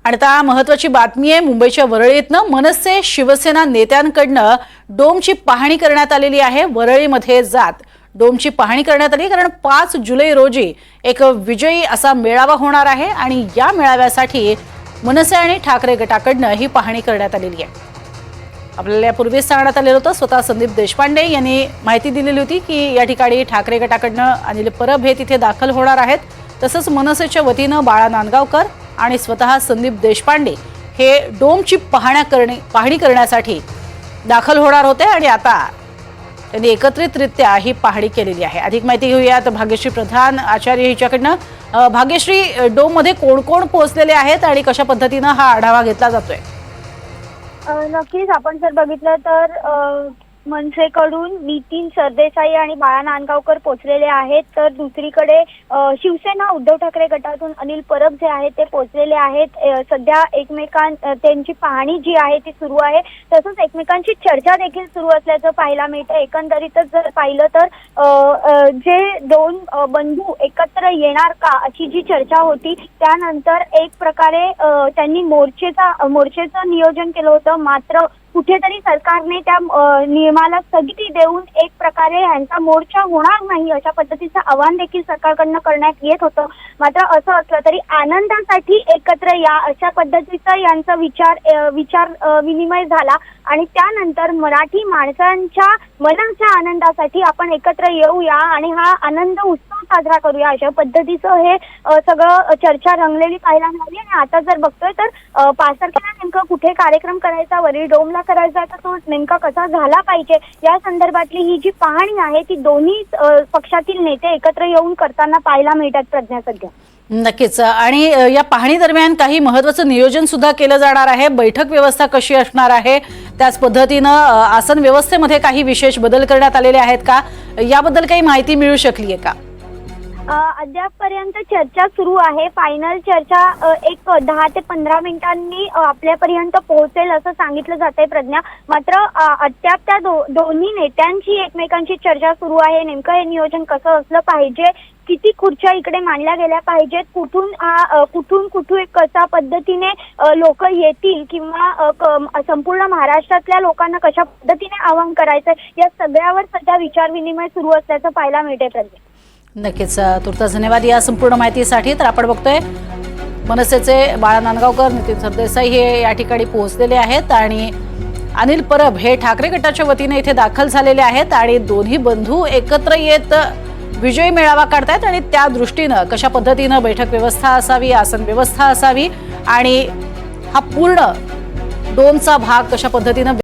आणि आता महत्त्वाची बातमी आहे। मुंबईच्या वरळीतनं मनसे शिवसेना नेत्यांकडनं डोमची पाहणी करण्यात आलेली आहे। वरळीमध्ये जात डोमची पाहणी करण्यात आली कारण 5 जुलै रोजी एक विजयी असा मेळावा होणार आहे आणि या मेळाव्यासाठी मनसे आणि ठाकरे गटाकडनं ही पाहणी करण्यात आलेली आहे। आपल्याला यापूर्वीच सांगण्यात आलेलं होतं, स्वतः संदीप देशपांडे यांनी माहिती दिलेली होती की या ठिकाणी ठाकरे गटाकडनं अनिल परब हे तिथे दाखल होणार आहेत। तसंच मनसेच्या वतीनं बाळा नांदगावकर आणि स्वतः संदीप देशपांडे हे डोमची पाहणी करण्यासाठी दाखल होणार होते आणि आता त्यांनी एकत्रितरित्या ही पाहणी केलेली आहे। अधिक माहिती घेऊयात भाग्यश्री प्रधान आचार्य हिच्याकडनं। भाग्यश्री, डोम मध्ये कोण कोण पोहोचलेले आहेत आणि कशा पद्धतीने हा आढावा घेतला जातोय? नक्कीच आपण जर बघितलं तर मनसेकडून नितीन सरदेसाई आणि बाळा नांदगावकर पोहोचलेले आहेत, तर दुसरीकडे शिवसेना उद्धव ठाकरे गटातून अनिल परब जे आहेत ते पोहोचलेले आहेत। सध्या त्यांची पाहणी जी आहे ती सुरू आहे, तसंच एकमेकांची चर्चा देखील सुरू असल्याचं पाहायला मिळतं। एकंदरीतच जर पाहिलं तर जे दोन बंधू एकत्र येणार का अशी जी चर्चा होती, त्यानंतर एक प्रकारे त्यांनी मोर्चेचं नियोजन केलं होतं, मात्र कुठेतरी सरकारने त्या नियमाला स्थगिती देऊन एक प्रकारे यांचा मोर्चा होणार नाही अशा पद्धतीचं आवाहन देखील सरकारकडनं करण्यात येत होतं। मात्र असं असलं तरी आनंदासाठी एकत्र या अशा पद्धतीचा यांचा विचार विनिमय झाला आणि त्यानंतर मराठी माणसांच्या मनाच्या आनंदासाठी आपण एकत्र येऊया आणि हा आनंद उत्सव साजरा करूया अशा पद्धतीचं हे सगळं चर्चा रंगलेली पाहायला मिळाली। आणि आता जर बघतोय तर 5 तारखेला नेमकं कुठे कार्यक्रम करायचा, वरळी डोमला करायचा, तर तो नेमका कसा झाला पाहिजे या संदर्भातली ही जी पाहणी आहे ती दोन्ही पक्षातील नेते एकत्र येऊन करताना पाहायला मिळतात प्रज्ञा सध्या। नक्कीच। आणि या पाहणी दरम्यान काही महत्त्वाचं नियोजन सुद्धा केलं जाणार आहे। बैठक व्यवस्था कशी असणार आहे, त्याच पद्धतीनं आसन व्यवस्थेमध्ये काही विशेष बदल करण्यात आलेले आहेत का, याबद्दल काही माहिती मिळू शकली आहे का? अद्यापपर्यंत चर्चा सुरू आहे। फायनल चर्चा एक 10 ते 15 मिनिटांनी आपल्यापर्यंत पोहोचेल असं सांगितलं जातंय प्रज्ञा। मात्र अद्याप त्या दोन्ही नेत्यांची एकमेकांची चर्चा सुरू आहे। नेमकं हे नियोजन कसं असलं पाहिजे, किती खुर्च्या इकडे मांडल्या गेल्या पाहिजेत, कुठून कशा पद्धतीने लोक येतील किंवा संपूर्ण महाराष्ट्रातल्या लोकांना कशा पद्धतीने आवाहन करायचं, या सगळ्यावर सध्या विचार विनिमय सुरू असल्याचं पाहायला मिळते प्रज्ञा। नक्कीच। तुर्तास धन्यवाद या संपूर्ण माहितीसाठी। तर आपण बघतोय मनसेचे बाळा नांदगावकर, नितीन सरदेसाई हे या ठिकाणी पोहोचलेले आहेत आणि अनिल परब हे ठाकरे गटाच्या वतीने इथे दाखल झालेले आहेत आणि दोन्ही बंधू एकत्र येत विजय मेळावा काढतायत आणि त्या दृष्टीनं कशा पद्धतीनं बैठक व्यवस्था असावी, आसन व्यवस्था असावी आणि हा पूर्ण डोमचा भाग कशा पद्धतीनं